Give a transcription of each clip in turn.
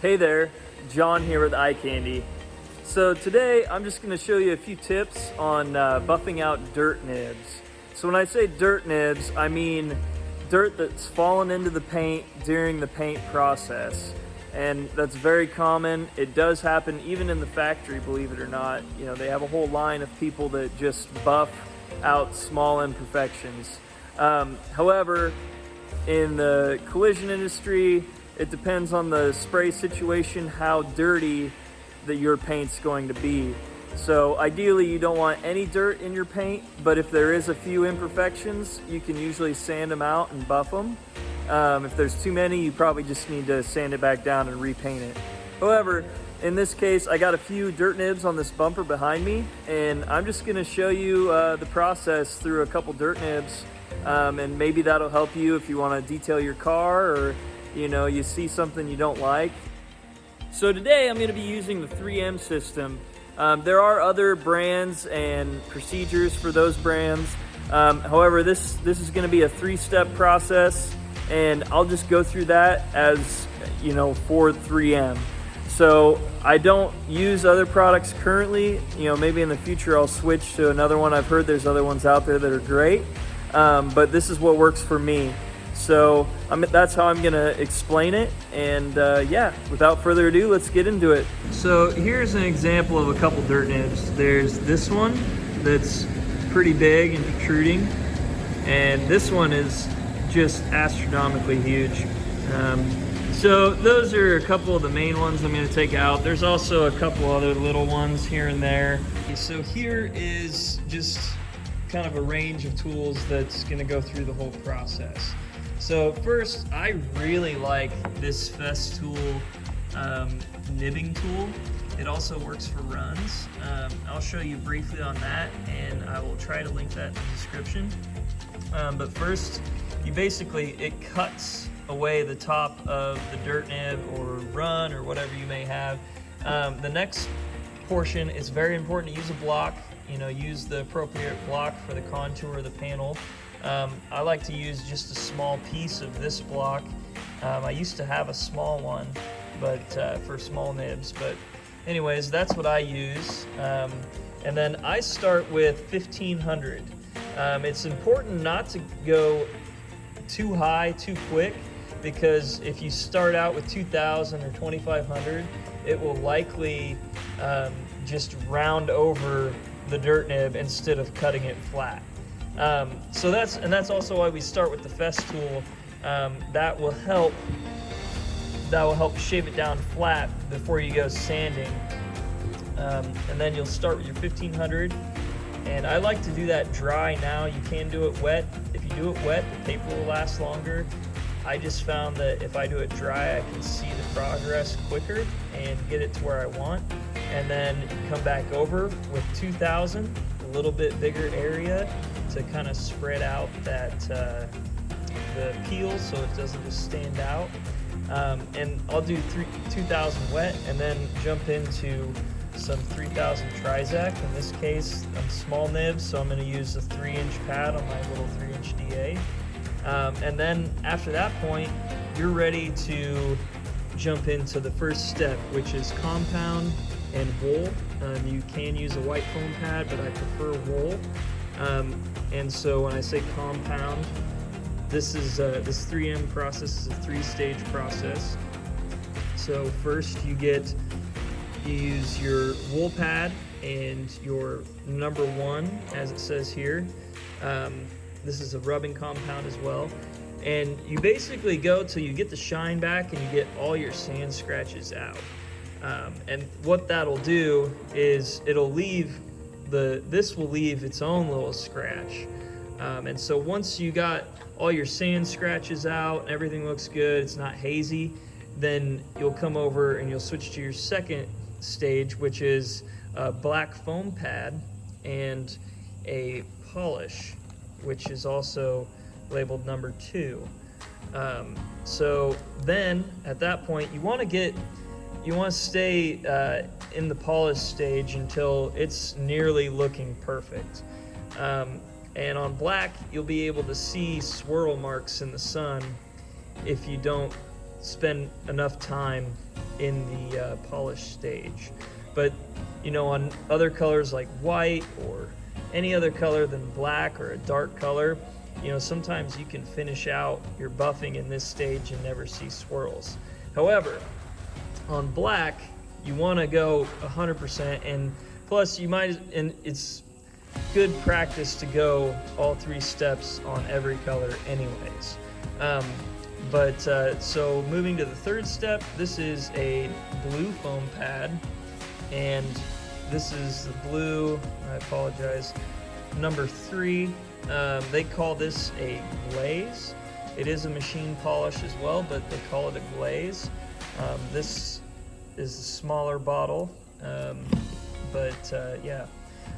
Hey there, John here with Eye Candy. So today I'm just going to show you a few tips on buffing out dirt nibs. So when I say dirt nibs, I mean dirt that's fallen into the paint during the paint process. And that's very common. It does happen even in the factory, believe it or not. You know, they have a whole line of people that just buff out small imperfections. However, in the collision industry, it depends on the spray situation, how dirty that your paint's going to be. So ideally you don't want any dirt in your paint, but if there is a few imperfections, you can usually sand them out and buff them. If there's too many, you probably just need to sand it back down and repaint it. However, in this case, I got a few dirt nibs on this bumper behind me, and I'm just gonna show you the process through a couple dirt nibs, and maybe that'll help you if you wanna detail your car, or you see something you don't like. So today I'm going to be using the 3M system. There are other brands and procedures for those brands. However, this is going to be a 3-step process, and I'll just go through that as for 3M. So I don't use other products currently. Maybe in the future I'll switch to another one. I've heard there's other ones out there that are great, but this is what works for me. So that's how I'm gonna explain it, and yeah, without further ado, let's get into it. So here's an example of a couple dirt nibs. There's this one that's pretty big and protruding, and this one is just astronomically huge. So those are a couple of the main ones I'm gonna take out. There's also a couple other little ones here and there. So here is just kind of a range of tools that's gonna go through the whole process. So first, I really like this Festool nibbing tool. It also works for runs. I'll show you briefly on that, and I will try to link that in the description. But first, it cuts away the top of the dirt nib or run or whatever you may have. The next portion is very important to use a block. Use the appropriate block for the contour of the panel. I like to use just a small piece of this block. I used to have a small one, but for small nibs. But anyways, that's what I use. And then I start with 1500. It's important not to go too high too quick, because if you start out with 2000 or 2500, it will likely just round over the dirt nib instead of cutting it flat. So that's also why we start with the Festool. That will help shave it down flat before you go sanding. And then you'll start with your 1500. And I like to do that dry now. You can do it wet. If you do it wet, the paper will last longer. I just found that if I do it dry, I can see the progress quicker and get it to where I want. And then come back over with 2000, a little bit bigger area, to kind of spread out that the peel so it doesn't just stand out. And I'll do 2000 wet, and then jump into some 3000 Trizac. In this case, I'm small nibs, so I'm going to use a 3-inch pad on my little 3-inch DA. And then after that point, you're ready to jump into the first step, which is compound and wool. You can use a white foam pad, but I prefer wool. And so when I say compound, this 3M process is a 3-stage process. So first you use your wool pad and your number 1, as it says here. This is a rubbing compound as well. And you basically go till you get the shine back and you get all your sand scratches out. And what that'll do is this will leave its own little scratch. And so once you got all your sand scratches out and everything looks good, it's not hazy, then you'll come over and you'll switch to your second stage, which is a black foam pad and a polish, which is also labeled number 2. So then at that point you want to stay in the polish stage until it's nearly looking perfect. And on black, you'll be able to see swirl marks in the sun if you don't spend enough time in the polish stage. But you know, on other colors like white or any other color than black or a dark color, you know, sometimes you can finish out your buffing in this stage and never see swirls. However, on black, you want to go 100%, and plus you might, and it's good practice to go all 3 steps on every color anyways. So moving to the 3rd step, this is a blue foam pad, and this is the blue, I apologize, number 3. They call this a Glaze. It is a machine polish as well, but they call it a Glaze. This is a smaller bottle, yeah.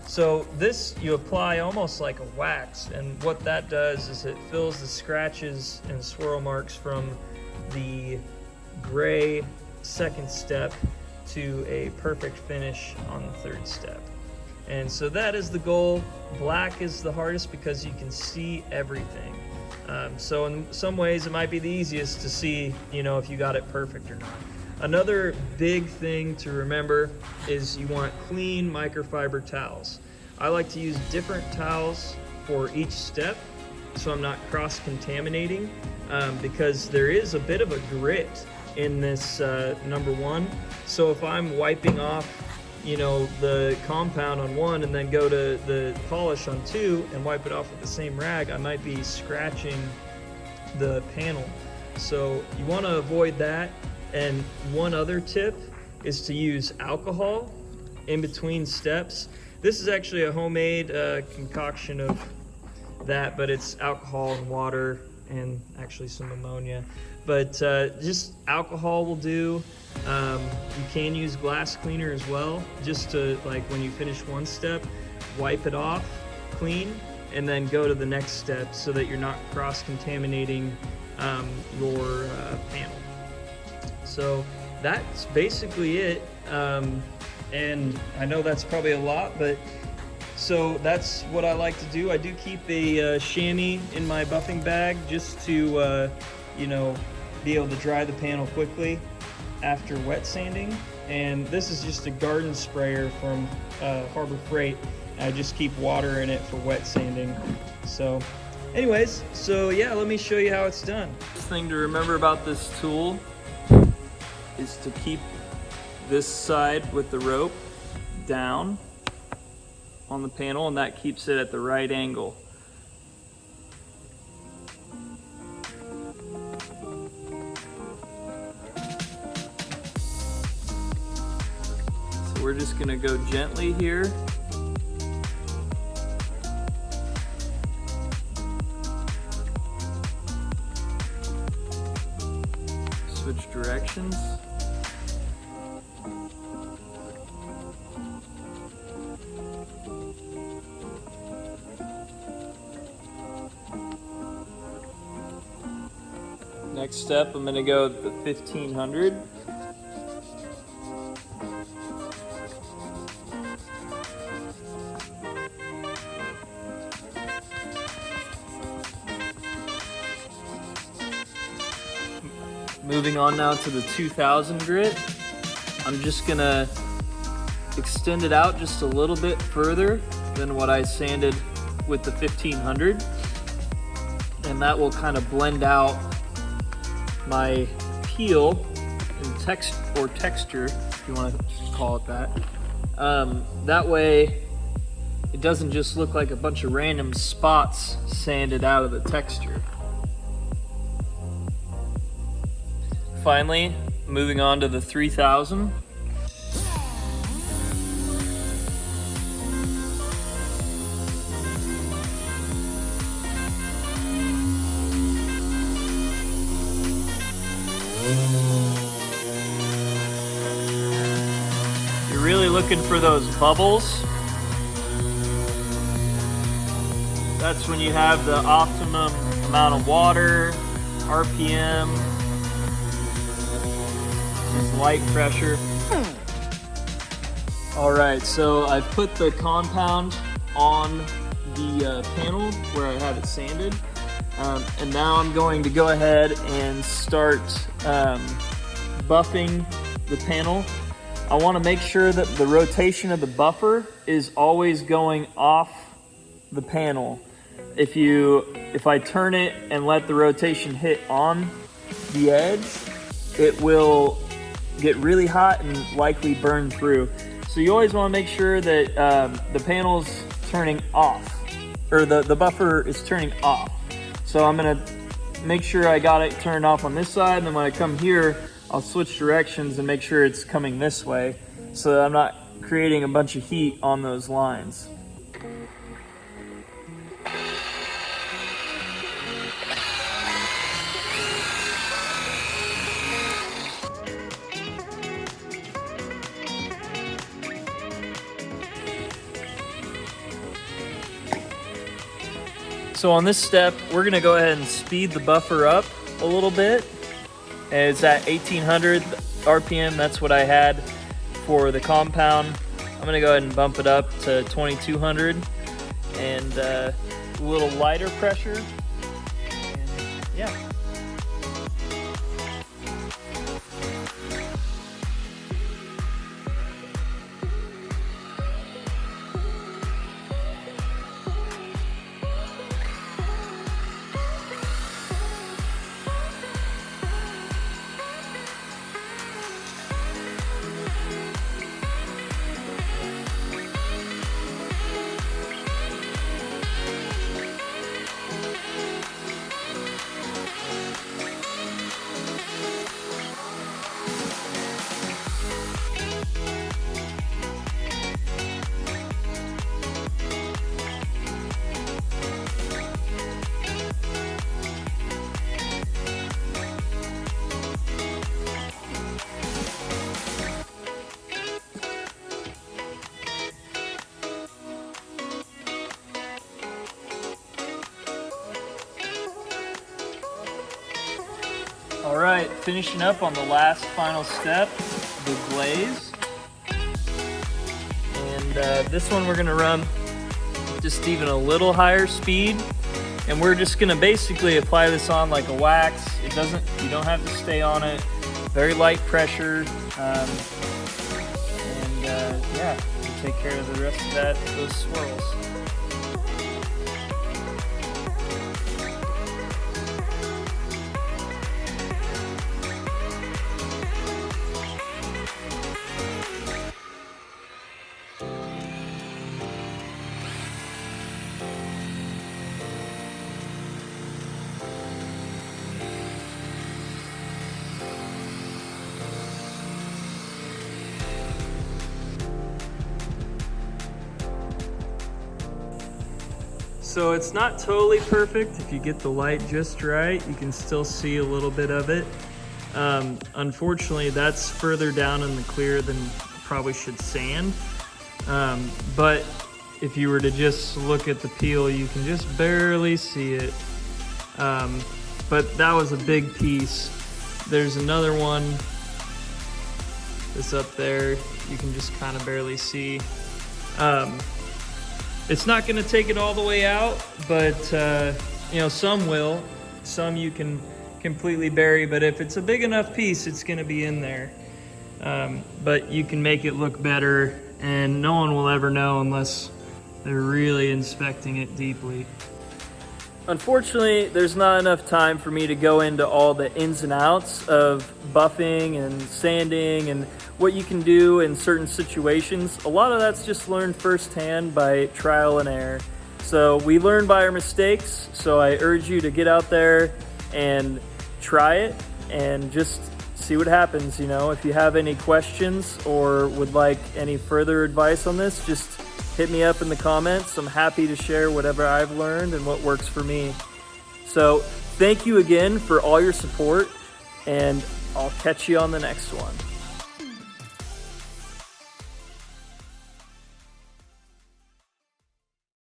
So this you apply almost like a wax, and what that does is it fills the scratches and swirl marks from the gray 2nd step to a perfect finish on the 3rd step. And so that is the goal. Black is the hardest because you can see everything. So in some ways it might be the easiest to see, you know, if you got it perfect or not. Another big thing to remember is you want clean microfiber towels. I like to use different towels for each step so I'm not cross-contaminating, because there is a bit of a grit in this number 1. So if I'm wiping off, you know, the compound on 1 and then go to the polish on 2 and wipe it off with the same rag, I might be scratching the panel. So you want to avoid that. And one other tip is to use alcohol in between steps. This is actually a homemade concoction of that, but it's alcohol and water and actually some ammonia. But just alcohol will do. You can use glass cleaner as well, just to, like, when you finish one step, wipe it off clean and then go to the next step so that you're not cross-contaminating your panel. So that's basically it, and I know that's probably a lot, but so that's what I like to do. I do keep a chamois in my buffing bag just to you know, be able to dry the panel quickly after wet sanding. And this is just a garden sprayer from Harbor Freight. I just keep water in it for wet sanding. So anyways, so yeah, let me show you how it's done. The thing to remember about this tool is to keep this side with the rope down on the panel, and that keeps it at the right angle. So we're just gonna go gently here. Switch directions. Next step, I'm going to go with the 1500. Moving on now to the 2000 grit. I'm just going to extend it out just a little bit further than what I sanded with the 1500. And that will kind of blend out my peel and texture, if you want to call it that. That way it doesn't just look like a bunch of random spots sanded out of the texture. Finally, moving on to the 3000. You're really looking for those bubbles. That's when you have the optimum amount of water, RPM, light pressure. All right, so I've put the compound on the panel where I have it sanded, and now I'm going to go ahead and start buffing the the panel, I want to make sure that the rotation of the buffer is always going off the panel. If I turn it and let the rotation hit on the edge, it will get really hot and likely burn through. So you always want to make sure that the panel's turning off, or the buffer is turning off. So I'm gonna make sure I got it turned off on this side, and then when I come here, I'll switch directions and make sure it's coming this way so that I'm not creating a bunch of heat on those lines. So on this step, we're gonna go ahead and speed the buffer up a little bit. It's at 1800 RPM, that's what I had for the compound. I'm gonna go ahead and bump it up to 2200 and a little lighter pressure. And yeah. All right, finishing up on the last final step, the glaze. And this one we're gonna run just even a little higher speed. And we're just gonna basically apply this on like a wax. You don't have to stay on it. Very light pressure. Yeah, we'll take care of the rest of those swirls. So it's not totally perfect. If you get the light just right, you can still see a little bit of it. Unfortunately, that's further down in the clear than probably should sand. But if you were to just look at the peel, you can just barely see it. But that was a big piece. There's another one that's up there. You can just kind of barely see. It's not gonna take it all the way out, but you know, some will. Some you can completely bury, but if it's a big enough piece, it's gonna be in there. But you can make it look better, and no one will ever know unless they're really inspecting it deeply. Unfortunately, there's not enough time for me to go into all the ins and outs of buffing and sanding and what you can do in certain situations. A lot of that's just learned firsthand by trial and error. So we learn by our mistakes, so I urge you to get out there and try it and just see what happens. You know, if you have any questions or would like any further advice on this, just hit me up in the comments. I'm happy to share whatever I've learned and what works for me. So thank you again for all your support, and I'll catch you on the next one.